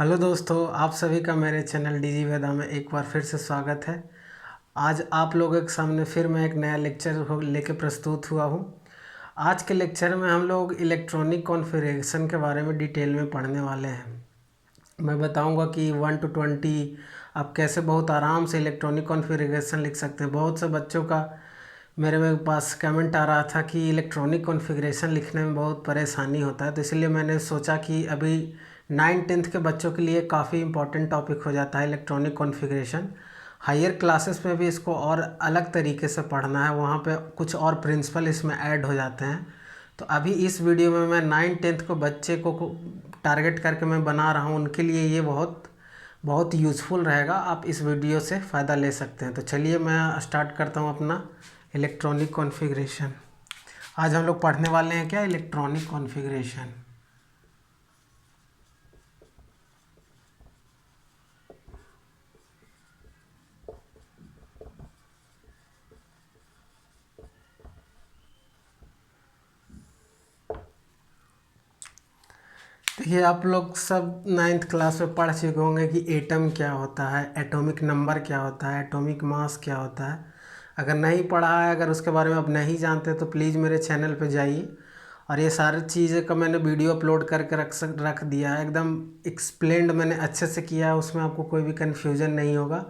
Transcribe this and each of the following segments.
Hello दोस्तों, आप सभी का मेरे चैनल डीजी वेदा में एक बार फिर से स्वागत है। आज आप लोगों के सामने फिर मैं एक नया लेक्चर लेके प्रस्तुत हुआ हूँ। आज के लेक्चर में हम लोग इलेक्ट्रॉनिक कॉन्फ़िगरेशन के बारे में डिटेल में पढ़ने वाले हैं। मैं बताऊंगा कि 1 to 20 आप कैसे बहुत आराम से इलेक्ट्रॉनिक कॉन्फ़िगरेशन लिख सकते हैं। बहुत से बच्चों का मेरे पास कमेंट आ रहा था कि इलेक्ट्रॉनिक कॉन्फ़िगरेशन लिखने में बहुत परेशानी होता है, तो इसलिए मैंने सोचा कि अभी 9th-10th के बच्चों के लिए काफ़ी इंपॉर्टेंट टॉपिक हो जाता है इलेक्ट्रॉनिक कॉन्फ़िगरेशन। हायर क्लासेस में भी इसको और अलग तरीके से पढ़ना है, वहाँ पे कुछ और प्रिंसिपल इसमें ऐड हो जाते हैं। तो अभी इस वीडियो में मैं 9th-10th को बच्चे को टारगेट करके मैं बना रहा हूँ, उनके लिए ये बहुत बहुत यूज़फुल रहेगा। आप इस वीडियो से फ़ायदा ले सकते हैं। तो चलिए मैं स्टार्ट करता हूँ अपना इलेक्ट्रॉनिक कॉन्फ़िगरेशन। आज हम लोग पढ़ने वाले हैं क्या, इलेक्ट्रॉनिक कॉन्फ़िगरेशन। देखिए, आप लोग सब 9th क्लास में पढ़ चुके होंगे कि एटम क्या होता है, एटॉमिक नंबर क्या होता है, एटॉमिक मास क्या होता है। अगर नहीं पढ़ा है, अगर उसके बारे में आप नहीं जानते तो प्लीज़ मेरे चैनल पे जाइए, और ये सारी चीज़ें का मैंने वीडियो अपलोड करके रख दिया है। एकदम एक्सप्लेन्ड मैंने अच्छे से किया है, उसमें आपको कोई भी कन्फ्यूज़न नहीं होगा।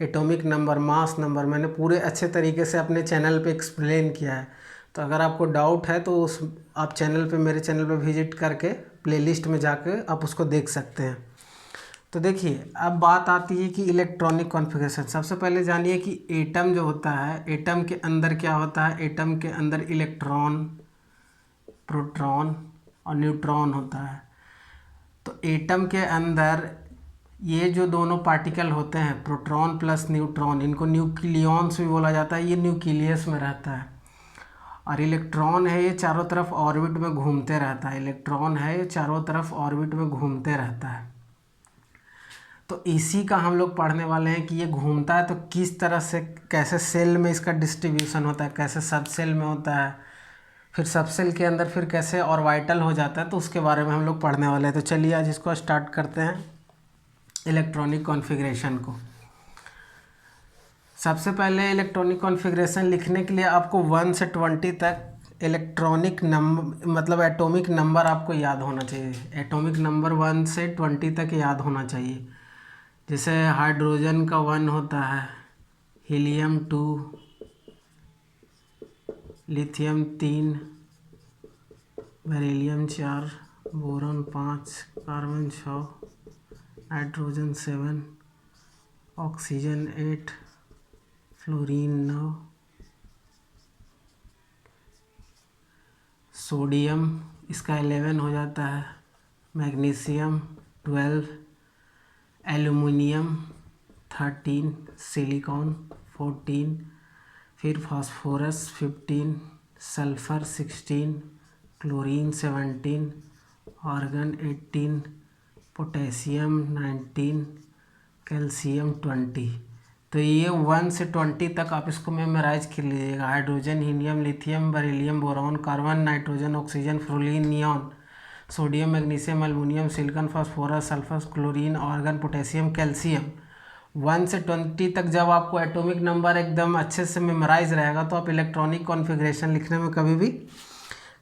एटॉमिक नंबर, मास नंबर मैंने पूरे अच्छे तरीके से अपने चैनल पे एक्सप्लेन किया है। तो अगर आपको डाउट है तो उस आप मेरे चैनल पे विजिट करके प्लेलिस्ट में जाके आप उसको देख सकते हैं। तो देखिए, अब बात आती है कि इलेक्ट्रॉनिक कॉन्फ़िगरेशन। सबसे पहले जानिए कि एटम जो होता है, एटम के अंदर क्या होता है। एटम के अंदर इलेक्ट्रॉन, प्रोटॉन और न्यूट्रॉन होता है। तो एटम के अंदर ये जो दोनों पार्टिकल होते हैं, प्रोटॉन प्लस न्यूट्रॉन, इनको न्यूक्लियॉन्स भी बोला जाता है। ये न्यूक्लियस में रहता है। और इलेक्ट्रॉन है, ये चारों तरफ ऑर्बिट में घूमते रहता है। इलेक्ट्रॉन है, ये चारों तरफ ऑर्बिट में घूमते रहता है। तो इसी का हम लोग पढ़ने वाले हैं कि ये घूमता है तो किस तरह से, कैसे सेल में इसका डिस्ट्रीब्यूशन होता है, कैसे सब सेल में होता है, फिर सब सेल के अंदर फिर कैसे ऑर्बिटल हो जाता है। तो उसके बारे में हम लोग पढ़ने वाले हैं। तो चलिए आज इसको स्टार्ट करते हैं, इलेक्ट्रॉनिक कॉन्फ़िगरेशन को। सबसे पहले इलेक्ट्रॉनिक कॉन्फ़िगरेशन लिखने के लिए आपको 1 से 20 तक इलेक्ट्रॉनिक नंबर मतलब एटॉमिक नंबर आपको याद होना चाहिए। एटॉमिक नंबर 1 से 20 तक याद होना चाहिए। जैसे हाइड्रोजन का 1 होता है, helium 2, lithium 3, beryllium 4, boron 5, carbon 6, nitrogen 7, oxygen 8, fluorine 9, sodium इसका 11 हो जाता है, मैग्नीशियम 12, एल्युमिनियम 13, सिलिकॉन 14, फिर phosphorus 15, sulphur 16, chlorine 17, argon 18, potassium 19, calcium 20। तो ये 1 से 20 तक आप इसको मेमोराइज कर लीजिएगा। Hydrogen, helium, lithium, beryllium, boron, carbon, nitrogen, oxygen, fluorine, neon, sodium, magnesium, aluminium, silicon, phosphorus, sulphur, chlorine, argon, potassium, calcium. 1 से 20 तक जब आपको एटॉमिक नंबर एकदम अच्छे से मेमोराइज रहेगा तो आप इलेक्ट्रॉनिक कॉन्फ़िगरेशन लिखने में कभी भी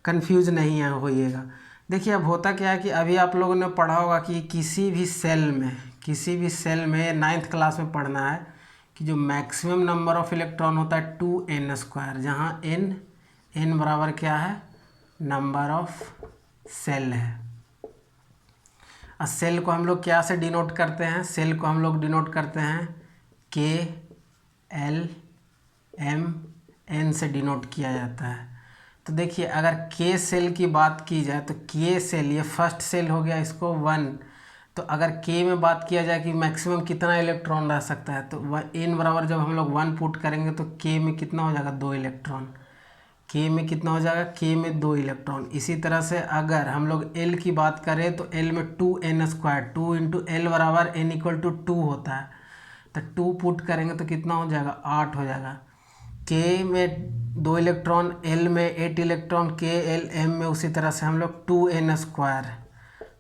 कंफ्यूज नहीं होइएगा। देखिए, अब होता क्या है कि अभी आप लोगों ने पढ़ा होगा कि किसी भी सेल में 9th क्लास में पढ़ना है कि जो मैक्सिमम नंबर ऑफ इलेक्ट्रॉन होता है 2n², जहाँ n बराबर क्या है, नंबर ऑफ सेल है। और सेल को हम लोग क्या से डिनोट करते हैं, सेल को हम लोग डिनोट करते हैं KLMN से डिनोट किया जाता है। तो देखिए, अगर K सेल की बात की जाए तो K सेल, ये फर्स्ट सेल हो गया, इसको 1। तो अगर K में बात किया जाए कि मैक्सिमम कितना इलेक्ट्रॉन रह सकता है, तो n बराबर जब हम लोग 1 पुट करेंगे तो K में कितना हो जाएगा, 2 इलेक्ट्रॉन। K में कितना हो जाएगा, K में 2 इलेक्ट्रॉन। इसी तरह से अगर हम लोग L की बात करें तो L में 2n², 2 इंटू L बराबर n = 2 होता है। तो 2 पुट करेंगे तो कितना हो जाएगा, 8 हो जाएगा। K में 2 इलेक्ट्रॉन, L में 8 इलेक्ट्रॉन, KLM में उसी तरह से हम लोग 2n²।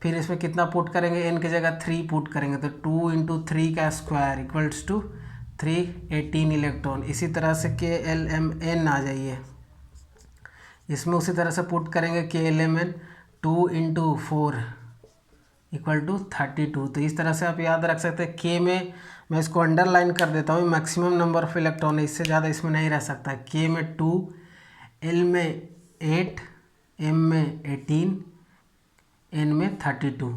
फिर इसमें कितना पुट करेंगे, n की जगह 3 पुट करेंगे तो 2 इंटू 3 का स्क्वायर इक्वल्स टू 318 इलेक्ट्रॉन। इसी तरह से KLMN आ जाइए, इसमें उसी तरह से पुट करेंगे KLMN 2 इंटू 4 इक्वल टू 32। तो इस तरह से आप याद रख सकते हैं। K में मैं इसको अंडरलाइन कर देता हूँ, मैक्सिमम नंबर ऑफ इलेक्ट्रॉन है, इससे ज़्यादा इसमें नहीं रह सकता। K में 2, L में 8, M में 18, N में 32।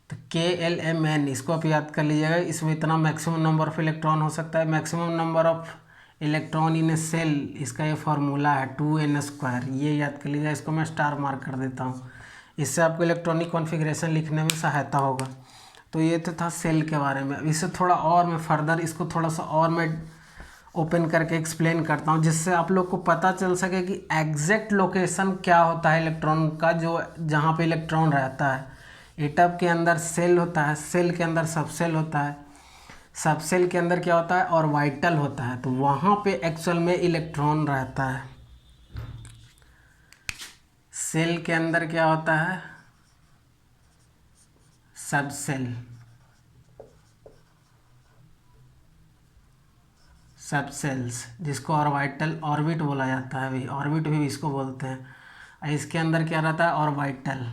तो KLMN इसको आप याद कर लीजिएगा, इसमें इतना मैक्सिमम नंबर ऑफ इलेक्ट्रॉन हो सकता है। Maximum number of electron in a shell, इसका ये फार्मूला है 2n², ये याद कर लीजिएगा। इसको मैं स्टार मार्क कर देता हूँ, इससे आपको इलेक्ट्रॉनिक कॉन्फ़िगरेशन लिखने में सहायता होगा। तो ये तो था सेल के बारे में। इससे थोड़ा और मैं फर्दर इसको थोड़ा सा और मैं ओपन करके एक्सप्लेन करता हूँ, जिससे आप लोग को पता चल सके कि एग्जैक्ट लोकेशन क्या होता है इलेक्ट्रॉन का, जो जहाँ पे इलेक्ट्रॉन रहता है। एटम के अंदर सेल होता है, सेल के अंदर सबसेल होता है, सबसेल के अंदर क्या होता है ऑर्बिटल होता है। तो वहाँ पे एक्चुअल में इलेक्ट्रॉन रहता है। सेल के अंदर क्या होता है सबसेल, सबसेल्स, जिसको ऑर्बिटल ऑर्बिट बोला जाता है, भाई ऑर्बिट भी इसको बोलते हैं। इसके अंदर क्या रहता है ऑर्बिटल।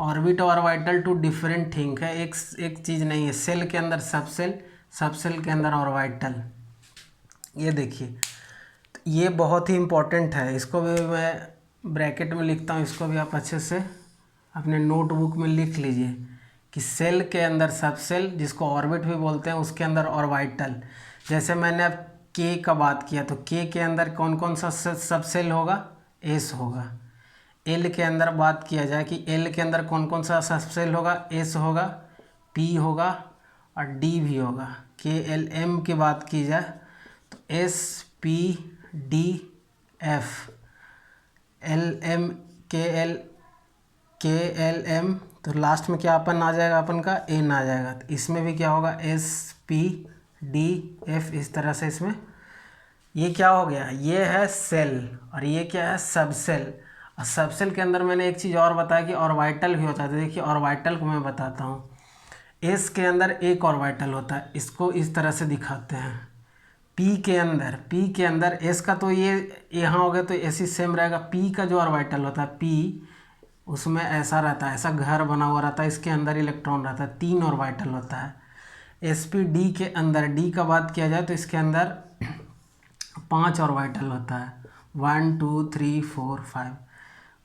ऑर्बिट और ऑर्बिटल टू डिफरेंट थिंग है, एक चीज़ नहीं है। सेल के अंदर सबसेल, सबसेल के अंदर ऑर्बिटल। ये देखिए, तो ये बहुत ही इम्पोर्टेंट है, इसको भी मैं ब्रैकेट में लिखता हूँ, इसको भी आप अच्छे से अपने नोटबुक में लिख लीजिए कि सेल के अंदर सबसेल, जिसको ऑर्बिट भी बोलते हैं, उसके अंदर ऑर्बिटल। जैसे मैंने अब के का बात किया, तो के के अंदर कौन कौन सा सबसेल होगा, एस होगा। एल के अंदर बात किया जाए कि एल के अंदर कौन कौन सा सबसेल होगा, एस होगा, पी होगा और डी भी होगा। KLM की बात की जाए तो S P D F, LM KLM, तो लास्ट में क्या अपन आ जाएगा, अपन का N आ जाएगा। तो इसमें भी क्या होगा S P D F, इस तरह से इसमें ये क्या हो गया, ये है सेल और ये क्या है सबसेल। और सबसेल के अंदर मैंने एक चीज़ और बताया कि ऑर्बिटल भी होता है। तो देखिए ऑर्बिटल को मैं बताता हूँ। एस के अंदर एक ऑर्बिटल होता है, इसको इस तरह से दिखाते हैं। पी के अंदर एस का तो ये यहाँ हो गया तो ऐसी सेम रहेगा। पी का जो ऑर्बिटल होता है, पी उसमें ऐसा रहता है, ऐसा घर बना हुआ रहता है, इसके अंदर इलेक्ट्रॉन रहता है, 3 ऑर्बिटल होता है। SP के अंदर, डी का बात किया जाए तो इसके अंदर 5 ऑर्बिटल होता है, 1 2 3 4 5।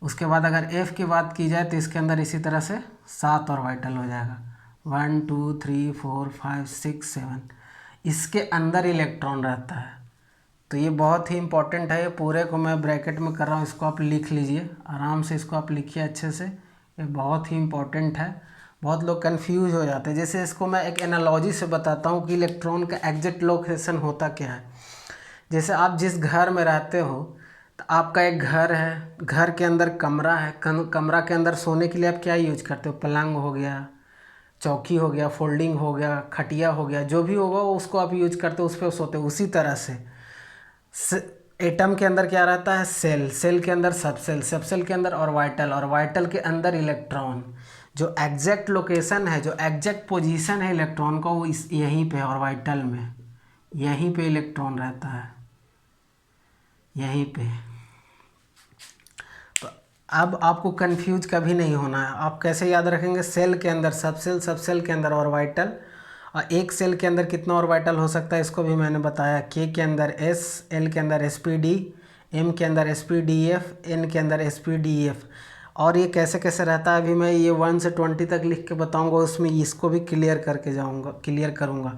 उसके बाद अगर F की बात की जाए तो इसके अंदर इसी तरह से 7 ऑर्बिटल हो जाएगा, 1 2 3 4 5 6 7। इसके अंदर इलेक्ट्रॉन रहता है। तो ये बहुत ही इंपॉर्टेंट है, ये पूरे को मैं ब्रैकेट में कर रहा हूँ, इसको आप लिख लीजिए आराम से, इसको आप लिखिए अच्छे से, ये बहुत ही इंपॉर्टेंट है। बहुत लोग कंफ्यूज हो जाते हैं। जैसे इसको मैं एक एनालॉजी से बताता हूँ कि इलेक्ट्रॉन का एग्जैक्ट लोकेशन होता क्या है। जैसे आप जिस घर में रहते हो, तो आपका एक घर है, घर के अंदर कमरा है, कमरा के अंदर सोने के लिए आप क्या यूज करते हो, पलंग हो गया, चौकी हो गया, फोल्डिंग हो गया, खटिया हो गया, जो भी होगा उसको आप यूज करते हो, उस पर सोते हो। उसी तरह से एटम के अंदर क्या रहता है सेल, सेल के अंदर सबसेल, सबसेल के अंदर ऑर्बिटल, ऑर्बिटल के अंदर इलेक्ट्रॉन। जो एग्जैक्ट लोकेशन है, जो एग्जैक्ट पोजीशन है इलेक्ट्रॉन का, वो इस यहीं पे है ऑर्बिटल में, यहीं पे इलेक्ट्रॉन रहता है, यहीं पे। तो अब आपको कंफ्यूज कभी नहीं होना है। आप कैसे याद रखेंगे, सेल के अंदर सबसेल, सबसेल के अंदर ऑर्बिटल, और एक सेल के अंदर कितना ऑर्बिटल हो सकता है इसको भी मैंने बताया। के के अंदर S, L के अंदर SPD, M के अंदर SPDF, N के अंदर SPDF। और ये कैसे कैसे रहता है अभी मैं ये 1 से 20 तक लिख के बताऊंगा, उसमें इसको भी क्लियर करके जाऊंगा, क्लियर करूंगा।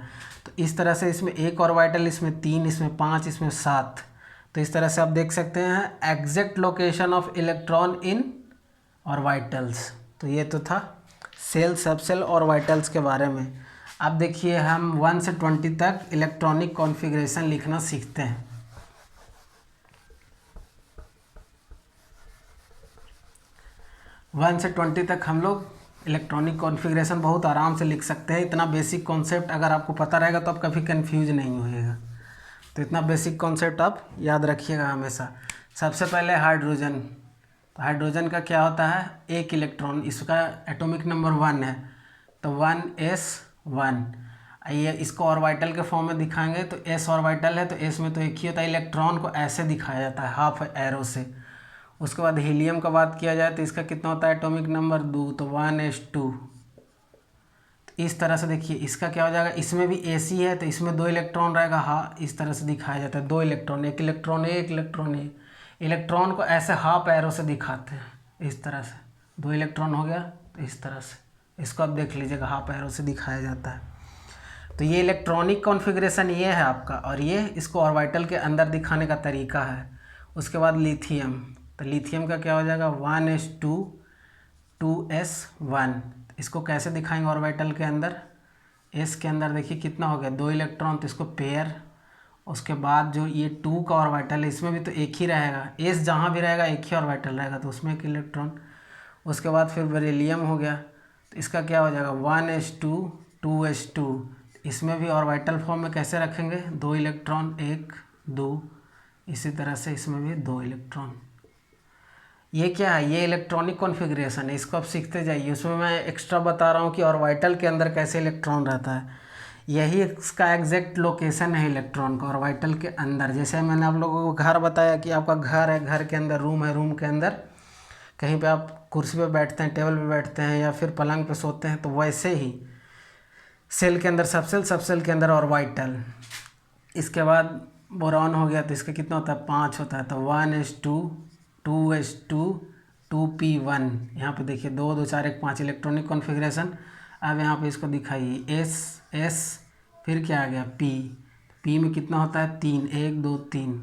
तो इस तरह से इसमें एक ऑर्बिटल, इसमें 3, इसमें 5, इसमें 7। तो इस तरह से आप देख सकते हैं exact location of electron in orbitals. तो ये तो था सेल, सबसेल, ऑर्बिटल्स के बारे में। अब देखिए हम 1 से 20 तक इलेक्ट्रॉनिक कॉन्फ़िगरेशन लिखना सीखते हैं। 1 से 20 तक हम लोग इलेक्ट्रॉनिक कॉन्फ़िगरेशन बहुत आराम से लिख सकते हैं। इतना बेसिक कॉन्सेप्ट अगर आपको पता रहेगा तो आप कभी कंफ्यूज नहीं होइएगा। तो इतना बेसिक कॉन्सेप्ट आप याद रखिएगा हमेशा। सबसे पहले हाइड्रोजन, तो हाइड्रोजन का क्या होता है, एक इलेक्ट्रॉन, इसका एटॉमिक नंबर 1 है, तो 1s1। ये इसको ऑर्बिटल के फॉर्म में दिखाएंगे तो s ऑर्बिटल है, तो s में तो एक ही होता है, इलेक्ट्रॉन को ऐसे दिखाया जाता है हाफ एरो से। उसके बाद हीलियम का बात किया जाए तो इसका कितना होता है एटॉमिक नंबर 2, तो 1s2। इस तरह से देखिए इसका क्या हो जाएगा, इसमें भी Ac है तो इसमें 2 इलेक्ट्रॉन रहेगा, हाँ इस तरह से दिखाया जाता है, 2 इलेक्ट्रॉन, एक इलेक्ट्रॉन है, एक इलेक्ट्रॉन है। इलेक्ट्रॉन को ऐसे हाफ एरो से दिखाते हैं इस तरह से, 2 इलेक्ट्रॉन हो गया तो इस तरह से, इसको आप देख लीजिएगा हाफ एरो से दिखाया जाता है। तो ये इलेक्ट्रॉनिक कॉन्फ़िगरेशन ये है आपका, और ये इसको ऑर्बिटल के अंदर दिखाने का तरीका है। उसके बाद लिथियम, तो लिथियम का क्या हो जाएगा 1s2 2s1। इसको कैसे दिखाएंगे ऑर्बिटल के अंदर, s के अंदर देखिए कितना हो गया 2 इलेक्ट्रॉन, तो इसको पेयर। उसके बाद जो ये 2 का ऑर्बिटल है इसमें भी तो एक ही रहेगा, s जहाँ भी रहेगा एक ही ऑर्बिटल रहेगा, तो उसमें एक इलेक्ट्रॉन। उसके बाद फिर बेरिलियम हो गया, तो इसका क्या हो जाएगा 1s2 2s2। इसमें भी ऑर्बिटल फॉर्म में कैसे रखेंगे, 2 इलेक्ट्रॉन 1 2, इसी तरह से इसमें भी 2 इलेक्ट्रॉन। ये क्या है, ये इलेक्ट्रॉनिक कॉन्फ़िगरेशन है, इसको आप सीखते जाइए। उसमें मैं एक्स्ट्रा बता रहा हूँ कि ऑर्बिटल के अंदर कैसे इलेक्ट्रॉन रहता है, यही इसका एग्जैक्ट लोकेशन है इलेक्ट्रॉन का ऑर्बिटल के अंदर। जैसे मैंने आप लोगों को घर बताया कि आपका घर है, घर के अंदर रूम है, रूम के अंदर कहीं पे आप कुर्सी पे बैठते हैं, टेबल पे बैठते हैं या फिर पलंग पे सोते हैं, तो वैसे ही सेल के अंदर सबसेल, सबसेल के अंदर ऑर्बिटल। इसके बाद बोरॉन हो गया, तो इसका कितना होता है 5 होता है, तो 1s2 2s2 2p1। यहाँ पे देखिए 2 2 4 1 5 इलेक्ट्रॉनिक कॉन्फ़िगरेशन। अब यहाँ पे इसको दिखाइए s फिर क्या आ गया p में कितना होता है 3 1 2 3,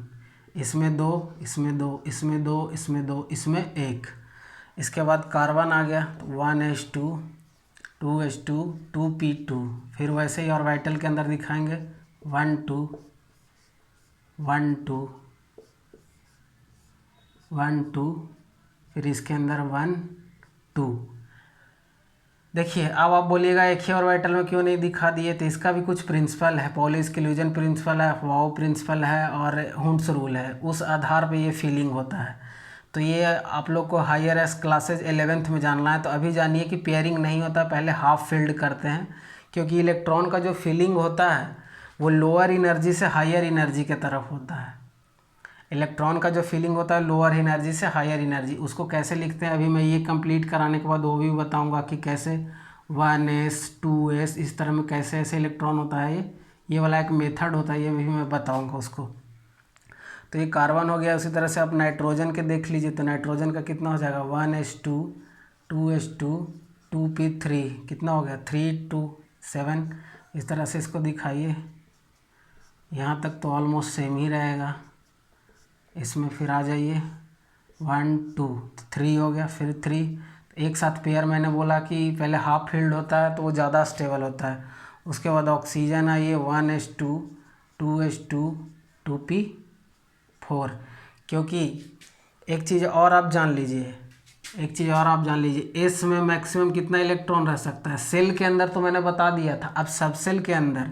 इसमें 2 इसमें 2 इसमें 2 इसमें 2 इसमें 1। इसके बाद कार्बन आ गया, तो 1s2 2s2 2p2। फिर वैसे ही ऑर्बिटल के अंदर दिखाएंगे 1 2 1 2 1 2, फिर इसके अंदर 1 2। देखिए अब आप बोलिएगा एक ही ऑर्बिटल में क्यों नहीं दिखा दिए, तो इसका भी कुछ प्रिंसिपल है, पॉली एक्सक्लूजन प्रिंसिपल है, वाउ प्रिंसिपल है और हुंड्स रूल है, उस आधार पे ये फीलिंग होता है। तो ये आप लोग को हायर एस क्लासेज 11th में जानना है, तो अभी जानिए कि पेयरिंग नहीं होता, पहले हाफ फील्ड करते हैं, क्योंकि इलेक्ट्रॉन का जो फीलिंग होता है वो लोअर एनर्जी से हायर एनर्जी के तरफ होता है। इलेक्ट्रॉन का जो फीलिंग होता है लोअर एनर्जी से हायर एनर्जी, उसको कैसे लिखते हैं अभी मैं ये कंप्लीट कराने के बाद वो भी बताऊंगा कि कैसे 1s 2s इस तरह में कैसे ऐसे इलेक्ट्रॉन होता है। ये वाला एक मेथड होता है, ये भी मैं बताऊंगा उसको। तो ये कार्बन हो गया। उसी तरह से आप नाइट्रोजन के देख लीजिए, तो नाइट्रोजन का कितना हो जाएगा 1s2 2s2 2p3, कितना हो गया 3 2 7। इस तरह से इसको दिखाइए, यहाँ तक तो ऑलमोस्ट सेम ही रहेगा। इसमें फिर आ जाइए 1 2 3 हो गया, फिर 3। एक साथ पेयर मैंने बोला कि पहले हाफ फील्ड होता है तो वो ज़्यादा स्टेबल होता है। उसके बाद ऑक्सीजन आइए 1s2 2s2 2p4। क्योंकि एक चीज़ और आप जान लीजिए, एस में मैक्सिमम कितना इलेक्ट्रॉन रह सकता है। सेल के अंदर तो मैंने बता दिया था, अब सब सेल के अंदर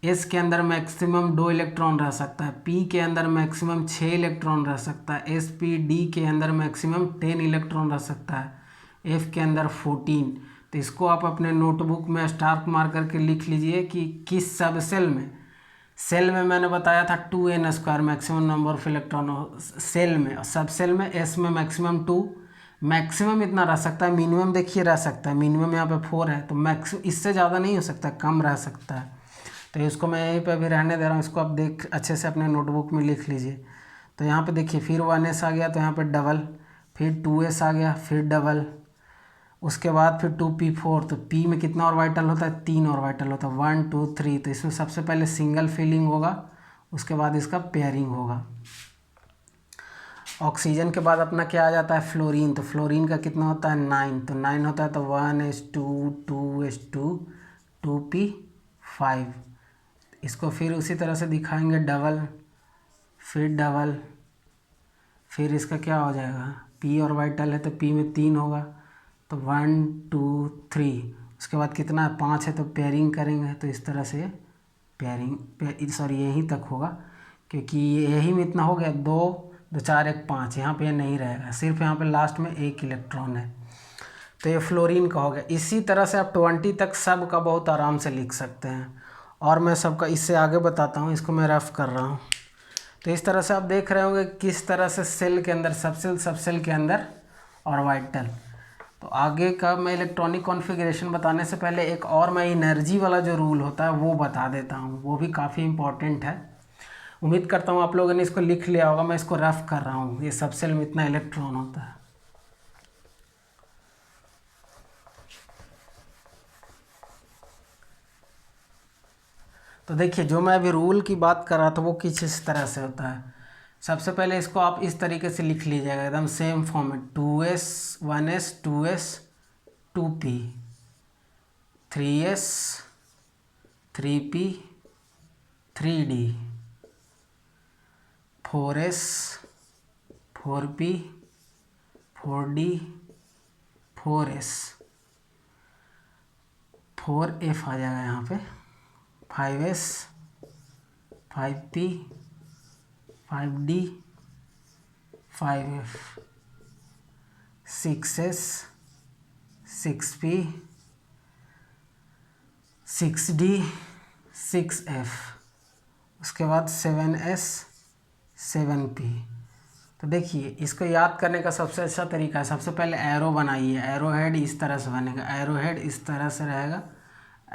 एस के अंदर मैक्सिमम 2 इलेक्ट्रॉन रह सकता है, पी के अंदर मैक्सिमम 6 इलेक्ट्रॉन रह सकता है, एस पी डी के अंदर मैक्सिमम 10 इलेक्ट्रॉन रह सकता है, एफ के अंदर 14। तो इसको आप अपने नोटबुक में स्टार मार करके लिख लीजिए कि किस सब सेल में। सेल में मैंने बताया था 2n² maximum number of electron shell में, और सब सेल में एस में मैक्सिमम 2, मैक्सिमम इतना रह सकता है, मिनिमम देखिए रह सकता है, मिनिमम यहाँ पे 4 है, तो मैक्सिमम इससे ज़्यादा नहीं हो सकता, कम रह सकता है। तो इसको मैं यहीं पे अभी रहने दे रहा हूँ, इसको आप देख अच्छे से अपने नोटबुक में लिख लीजिए। तो यहाँ पे देखिए फिर 1s आ गया, तो यहाँ पे डबल, फिर 2s आ गया, फिर डबल, उसके बाद फिर 2p4। तो p में कितना ऑर्बिटल होता है 3 ऑर्बिटल होता है 1 2 3। तो इसमें सबसे पहले सिंगल फिलिंग होगा, उसके बाद इसका पेयरिंग होगा। ऑक्सीजन के बाद अपना क्या आ जाता है फ्लोरीन। तो फ्लोरीन का कितना होता है 9, तो 9 होता है, तो 1s2 2s2 2p5। इसको फिर उसी तरह से दिखाएंगे डबल, फिर डबल, फिर इसका क्या हो जाएगा p ऑर्बिटल है तो p में 3 होगा, तो 1 2 3। उसके बाद कितना 5 है, तो पेयरिंग करेंगे, तो इस तरह से पेयरिंग सॉरी यहीं तक होगा, क्योंकि यही में इतना हो गया 2 2 4 1 5, यहाँ पे ये नहीं रहेगा, सिर्फ यहाँ पे लास्ट में एक इलेक्ट्रॉन है। तो ये फ्लोरीन का हो गया। इसी तरह से आप 20 तक सब का बहुत आराम से लिख सकते हैं, और मैं सबका इससे आगे बताता हूँ, इसको मैं रफ कर रहा हूँ। तो इस तरह से आप देख रहे होंगे किस तरह से सेल के अंदर, सब सेल के अंदर ऑर्बिटल। तो आगे का मैं इलेक्ट्रॉनिक कॉन्फ़िगरेशन बताने से पहले एक और मैं एनर्जी वाला जो रूल होता है वो बता देता हूँ, वो भी काफ़ी इंपॉर्टेंट है। उम्मीद करता हूँ आप लोगों ने इसको लिख लिया होगा, मैं इसको रफ कर रहा हूँ। ये सब सेल में इतना इलेक्ट्रॉन होता है। तो देखिए, जो मैं अभी रूल की बात कर रहा था वो किस इस तरह से होता है। सबसे पहले इसको आप इस तरीके से लिख लीजिएगा, एकदम same format, 2s 1s 2s 2p 3s 3p 3d 4s 4p 4d 4s 4f आ जाएगा यहाँ पे, 5s 5p 5d 5f 6s 6p 6d 6f, उसके बाद 7s 7p। तो देखिए, इसको याद करने का सबसे अच्छा तरीका है, सबसे पहले एरो बनाइए। एरो हेड इस तरह से बनेगा, एरो हेड इस तरह से रहेगा।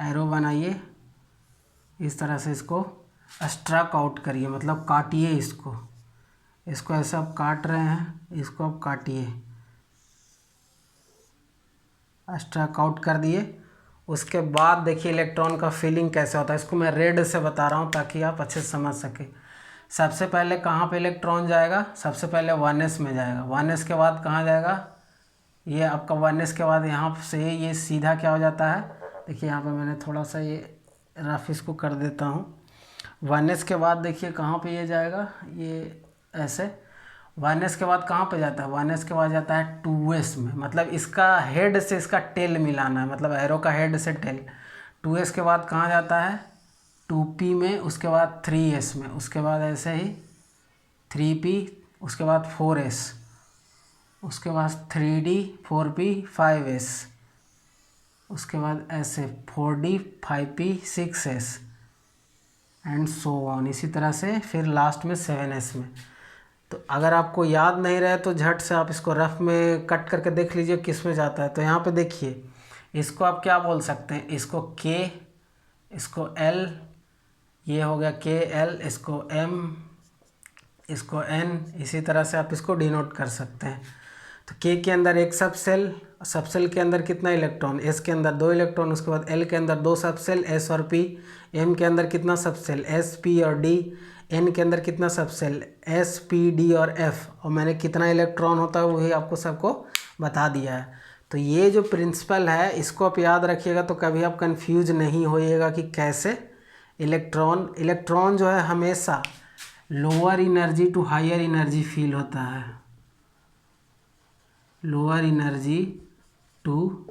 एरो बनाइए इस तरह से, इसको स्ट्रक आउट करिए, मतलब काटिए इसको। इसको ऐसे आप काट रहे हैं, इसको आप काटिए, स्ट्रक आउट कर दिए। उसके बाद देखिए इलेक्ट्रॉन का फीलिंग कैसे होता है, इसको मैं रेड से बता रहा हूँ ताकि आप अच्छे से समझ सकें। सबसे पहले कहाँ पे इलेक्ट्रॉन जाएगा? सबसे पहले 1s में जाएगा। 1s के बाद कहाँ जाएगा? ये आपका 1s के बाद यहाँ से ये सीधा क्या हो जाता है, देखिए यहाँ पे मैंने थोड़ा सा ये रफ इसको कर देता हूँ। 1s के बाद देखिए कहाँ पे ये जाएगा, ये ऐसे। 1s के बाद कहाँ पे जाता है? 1s के बाद जाता है 2s में, मतलब इसका हेड से इसका टेल मिलाना है, मतलब एरो का हेड से टेल। 2s के बाद कहाँ जाता है? 2p में, उसके बाद 3s में, उसके बाद ऐसे ही 3p, उसके बाद 4s, उसके बाद 3d 4p 5s, उसके बाद ऐसे 4d 5p 6s and so on. इसी तरह से फिर लास्ट में 7s में। तो अगर आपको याद नहीं रहे तो झट से आप इसको रफ में कट करके देख लीजिए किस में जाता है। तो यहाँ पे देखिए, इसको आप क्या बोल सकते हैं, इसको K, इसको L, ये हो गया KL, इसको M, इसको N, इसी तरह से आप इसको डिनोट कर सकते हैं। तो K के अंदर एक सब सेल के अंदर कितना इलेक्ट्रॉन? S के अंदर 2 इलेक्ट्रॉन, उसके बाद L के अंदर 2 सब सेल S और P, M के अंदर कितना सब सेल? S P और D, N के अंदर कितना सब सेल? S P D और F, और मैंने कितना इलेक्ट्रॉन होता है वही आपको सबको बता दिया है। तो ये जो प्रिंसिपल है इसको आप याद रखिएगा, तो कभी आप कंफ्यूज नहीं होइएगा कि कैसे इलेक्ट्रॉन जो है हमेशा lower energy to higher energy feel होता है, lower energy to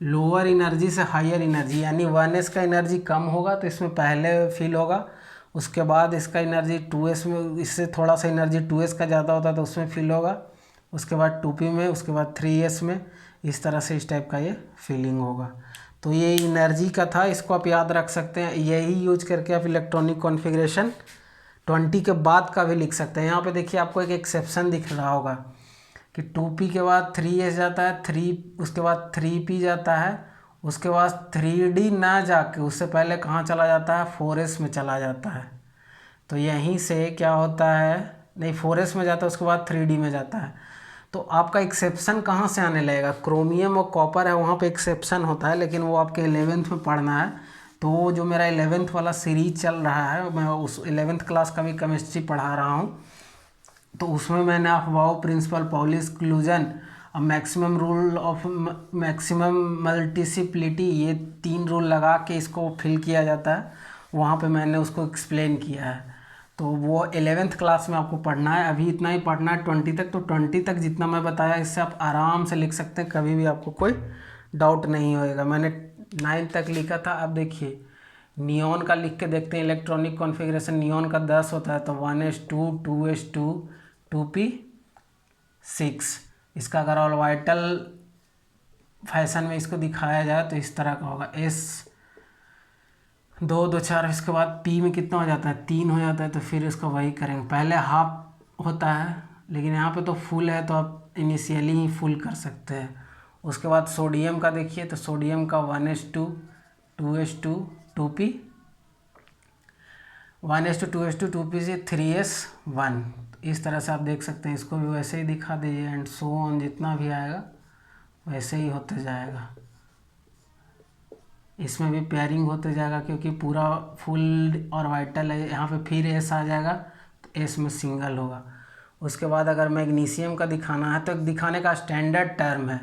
lower energy से हायर एनर्जी, यानी 1s का एनर्जी कम होगा तो इसमें पहले फील होगा, उसके बाद इसका एनर्जी 2s में, इससे थोड़ा सा एनर्जी 2s का ज़्यादा होता है तो उसमें फील होगा, उसके बाद 2p में, उसके बाद 3s में, इस तरह से इस टाइप का ये फीलिंग होगा। तो ये एनर्जी का था, इसको आप याद रख सकते हैं। यही यूज करके आप इलेक्ट्रॉनिक कॉन्फ़िगरेशन 20 के बाद का भी लिख सकते हैं। यहाँ पे देखिए आपको एक एक्सेप्शन दिख रहा होगा कि 2p के बाद 3s जाता है, 3 उसके बाद 3p जाता है, उसके बाद 3d ना जाके उससे पहले कहाँ चला जाता है? 4s में चला जाता है। तो यहीं से क्या होता है, नहीं 4s में जाता है, उसके बाद 3d में जाता है। तो आपका एक्सेप्शन कहाँ से आने लगेगा? क्रोमियम और कॉपर है वहाँ पे एक्सेप्शन होता है, लेकिन वो आपके 11th में पढ़ना है। तो वो जो मेरा 11th वाला सीरीज चल रहा है, मैं उस 11th क्लास का भी केमिस्ट्री पढ़ा रहा हूँ, तो उसमें मैंने अफवाओ प्रिंसिपल, पॉली एक्सक्लूजन और मैक्सिमम रूल ऑफ मैक्सिमम मल्टीसिप्लिटी, ये 3 रूल लगा के इसको फिल किया जाता है, वहाँ पे मैंने उसको एक्सप्लेन किया है। तो वो 11th क्लास में आपको पढ़ना है, अभी इतना ही पढ़ना है 20 तक। तो 20 तक जितना मैं बताया इससे आप आराम से लिख सकते हैं, कभी भी आपको कोई डाउट नहीं होएगा। मैंने 9 तक लिखा था। अब देखिए नियॉन का लिख के देखते हैं इलेक्ट्रॉनिक कॉन्फ़िगरेशन। नियॉन का 10 होता है तो 1s2 2s2 2p6। इसका अगर ऑर्बिटल फैशन में इसको दिखाया जाए तो इस तरह का होगा, S2 2 4। इसके बाद पी में कितना हो जाता है, 3 हो जाता है। तो फिर इसको वही करेंगे, पहले हाफ होता है लेकिन यहाँ पे तो फुल है तो आप इनिशियली ही फुल कर सकते हैं। उसके बाद सोडियम का देखिए तो सोडियम का 1s2 2s2 2p 1s2 2s2 2p से 3s1। इस तरह से आप देख सकते हैं। इसको भी वैसे ही दिखा दीजिए एंड सो ऑन, जितना भी आएगा वैसे ही होते जाएगा। इसमें भी पेयरिंग होते जाएगा क्योंकि पूरा फुल ऑर्बिटल है। यहाँ पे फिर एस आ जाएगा तो एस में सिंगल होगा। उसके बाद अगर मैग्नीशियम का दिखाना है तो दिखाने का स्टैंडर्ड टर्म है।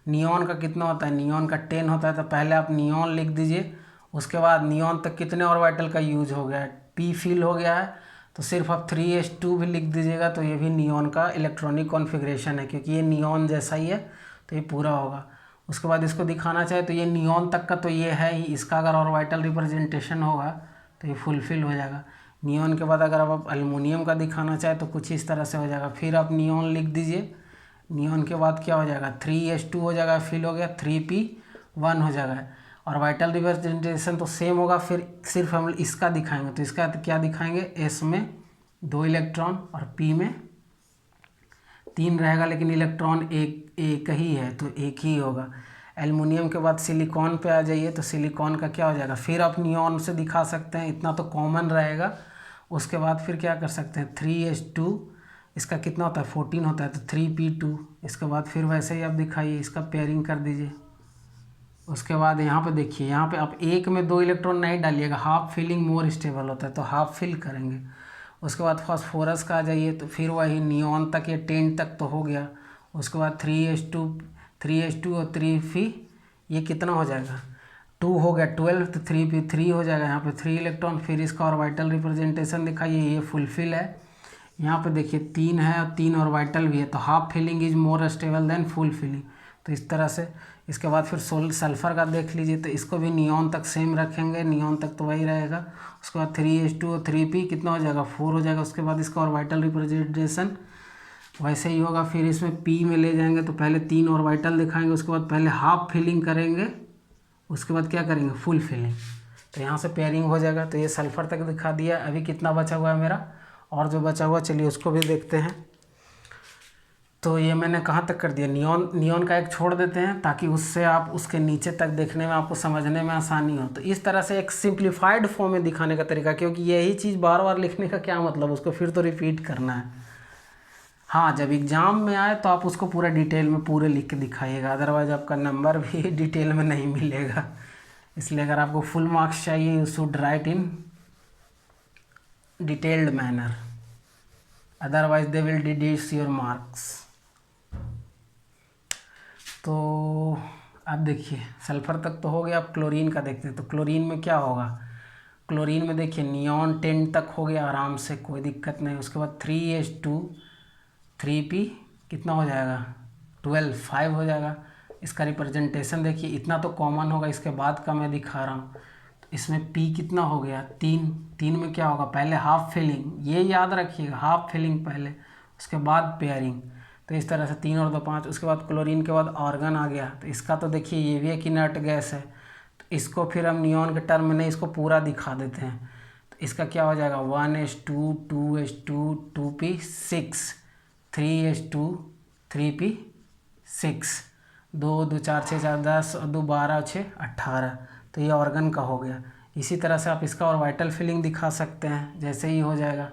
नियॉन का कितना होता है, नियॉन का 10 होता है तो पहले आप नियॉन लिख दीजिए। उसके बाद नियॉन तक कितने ऑर्बिटल का यूज हो गया है, पी फिल हो गया है तो सिर्फ आप 3s2 भी लिख दीजिएगा तो ये भी नियॉन का इलेक्ट्रॉनिक कॉन्फ़िगरेशन है क्योंकि ये नियॉन जैसा ही है तो ये पूरा होगा। उसके बाद इसको दिखाना चाहे तो ये नियॉन तक का तो ये है ही, इसका अगर ऑर्बिटल रिप्रेजेंटेशन होगा तो ये फुलफिल हो जाएगा। नियॉन के बाद अगर आप एल्युमिनियम का दिखाना चाहे तो कुछ इस तरह से हो जाएगा। फिर आप नियॉन लिख दीजिए। नियॉन के बाद क्या हो जाएगा, 3s2 हो जाएगा, फिल हो गया 3p1 हो जाएगा। ऑर्बिटल रिप्रेजेंटेशन तो सेम होगा। फिर सिर्फ हम इसका दिखाएंगे तो इसका क्या दिखाएंगे, एस में 2 इलेक्ट्रॉन और पी में 3 रहेगा लेकिन इलेक्ट्रॉन एक ही है तो एक ही होगा। एल्युमिनियम के बाद सिलिकॉन पे आ जाइए तो सिलिकॉन का क्या हो जाएगा, फिर आप नियॉन से दिखा सकते हैं, इतना तो कॉमन रहेगा। उसके बाद फिर क्या कर सकते हैं, 3s2 इसका कितना होता है 14 होता है तो 3p2। इसके बाद फिर वैसे ही आप दिखाइए, इसका पेयरिंग कर दीजिए। उसके बाद यहाँ पे देखिए, यहाँ पे आप एक में 2 इलेक्ट्रॉन नहीं डालिएगा, हाफ फिलिंग मोर स्टेबल होता है तो हाफ फिल करेंगे। उसके बाद फास्फोरस का आ जाइए तो फिर वही नियॉन तक, ये 10 तक तो हो गया। उसके बाद 3s2 और 3p, ये कितना हो जाएगा 2 हो गया 12 तो 3p3 हो जाएगा। यहाँ पे 3 इलेक्ट्रॉन। फिर इसका ऑर्बिटल रिप्रेजेंटेशन दिखाइए, ये फुलफिल है। यहाँ पे देखिए 3 है और 3 ऑर्बिटल भी है तो half filling is more stable than full filling. तो इस तरह से। इसके बाद फिर सल्फ़र का देख लीजिए तो इसको भी नियॉन तक सेम रखेंगे, नियॉन तक तो वही रहेगा। उसके बाद 3s2 और 3p कितना हो जाएगा 4 हो जाएगा। उसके बाद इसका ऑर्बिटल रिप्रेजेंटेशन वैसे ही होगा। फिर इसमें p में ले जाएंगे तो पहले 3 ऑर्बिटल दिखाएंगे, उसके बाद पहले हाफ फिलिंग करेंगे, उसके बाद क्या करेंगे फुल फिलिंग। तो यहाँ से पेयरिंग हो जाएगा। तो ये सल्फ़र तक दिखा दिया। अभी कितना बचा हुआ है मेरा, और जो बचा हुआ चलिए उसको भी देखते हैं। तो ये मैंने कहाँ तक कर दिया, नियॉन का एक छोड़ देते हैं ताकि उससे आप उसके नीचे तक देखने में आपको समझने में आसानी हो। तो इस तरह से एक सिंप्लीफाइड फॉर्म में दिखाने का तरीका, क्योंकि यही चीज़ बार बार लिखने का क्या मतलब, उसको फिर तो रिपीट करना है। हाँ, जब एग्ज़ाम में आए तो आप उसको पूरा डिटेल में पूरे लिख के दिखाइएगा, अदरवाइज़ आपका नंबर भी डिटेल में नहीं मिलेगा। इसलिए अगर आपको फुल मार्क्स चाहिए you should write in detailed manner, otherwise they will deduce your marks. तो अब देखिए सल्फ़र तक तो हो गया। अब क्लोरीन का देखते हैं। तो क्लोरीन में क्या होगा, क्लोरीन में देखिए नियॉन 10 तक हो गया आराम से, कोई दिक्कत नहीं। उसके बाद 3s2 3p कितना हो जाएगा 12 5 हो जाएगा। इसका रिप्रेजेंटेशन देखिए, इतना तो कॉमन होगा। इसके बाद का मैं दिखा रहा हूँ। तो इसमें p कितना हो गया 3 में क्या होगा, पहले हाफ फिलिंग, ये याद रखिएगा, हाफ फिलिंग पहले, उसके बाद पेयरिंग। तो इस तरह से 3 और 2 5। उसके बाद क्लोरीन के बाद आर्गन आ गया। तो इसका तो देखिए ये भी एक इनर्ट गैस है, तो इसको फिर हम नियॉन के टर्म में नहीं, इसको पूरा दिखा देते हैं। तो इसका क्या हो जाएगा 1s2 2s2 2p6 3s2 3p6 2 2 4 6 4 10 और 2 12 6 18। तो ये ऑर्गन का हो गया। इसी तरह से आप इसका ऑर्बिटल फिलिंग दिखा सकते हैं, जैसे ही हो जाएगा।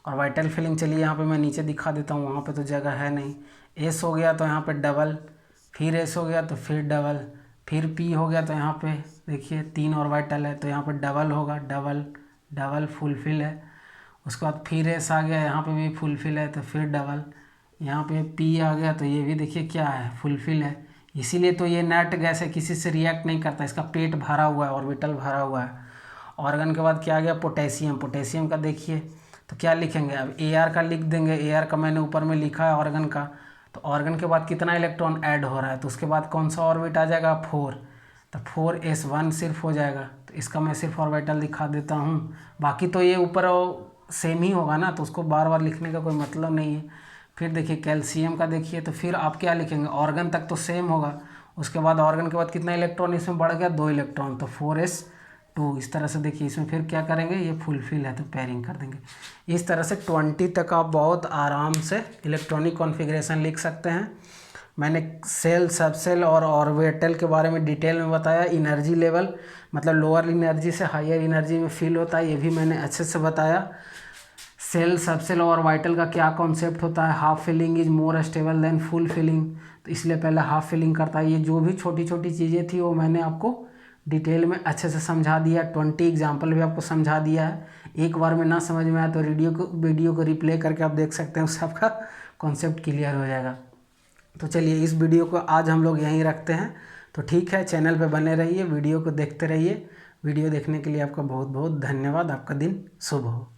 ऑर्बिटल फिलिंग चलिए यहाँ पे मैं नीचे दिखा देता हूँ, वहाँ पे तो जगह है नहीं। एस हो गया तो यहाँ पे डबल, फिर एस हो गया तो फिर डबल, फिर पी हो गया तो यहाँ पे देखिए 3 ऑर्बिटल है तो यहाँ पे डबल होगा, डबल डबल फुलफिल है। उसके बाद फिर एस आ गया, यहाँ पे भी फुलफिल है तो फिर डबल, यहाँ पे पी आ गया तो ये भी देखिए क्या है फुलफिल है। इसीलिए तो ये नट गैस है, किसी से रिएक्ट नहीं करता, इसका पेट भरा हुआ है, ऑर्बिटल भरा हुआ है। ऑर्गन के बाद क्या आ गया पोटेशियम। पोटेशियम का देखिए तो क्या लिखेंगे, अब Ar का लिख देंगे। Ar का मैंने ऊपर में लिखा है ऑर्गन का। तो ऑर्गन के बाद कितना इलेक्ट्रॉन ऐड हो रहा है, तो उसके बाद कौन सा ऑर्बिट आ जाएगा 4। तो 4s1 सिर्फ हो जाएगा। तो इसका मैं सिर्फ ऑर्बिटल दिखा देता हूँ, बाकी तो ये ऊपर सेम ही होगा ना, तो उसको बार बार लिखने का कोई मतलब नहीं है। फिर देखिए कैल्शियम का देखिए, तो फिर आप क्या लिखेंगे, ऑर्गन तक तो सेम होगा, उसके बाद ऑर्गन के बाद कितना इलेक्ट्रॉन इसमें बढ़ गया, 2 इलेक्ट्रॉन, तो 4s2। इस तरह से देखिए इसमें फिर क्या करेंगे, ये फुलफिल है तो पेयरिंग कर देंगे। इस तरह से 20 तक आप बहुत आराम से इलेक्ट्रॉनिक कॉन्फ़िगरेशन लिख सकते हैं। मैंने सेल, सब सेल और ऑर्बिटल के बारे में डिटेल में बताया। एनर्जी लेवल मतलब लोअर एनर्जी से हायर एनर्जी में फिल होता है, ये भी मैंने अच्छे से बताया। सेल, सब सेल और ऑर्बिटल का क्या कॉन्सेप्ट होता है, half filling is more stable than full filling, तो इसलिए पहले हाफ फिलिंग करता है। ये जो भी छोटी छोटी चीज़ें थी वो मैंने आपको डिटेल में अच्छे से समझा दिया, 20 एग्जाम्पल भी आपको समझा दिया है। एक बार में ना समझ में आया तो वीडियो को रिप्ले करके आप देख सकते हैं, उससे आपका कॉन्सेप्ट क्लियर हो जाएगा। तो चलिए इस वीडियो को आज हम लोग यहीं रखते हैं। तो ठीक है, चैनल पे बने रहिए, वीडियो को देखते रहिए। वीडियो देखने के लिए आपका बहुत बहुत धन्यवाद। आपका दिन शुभ हो।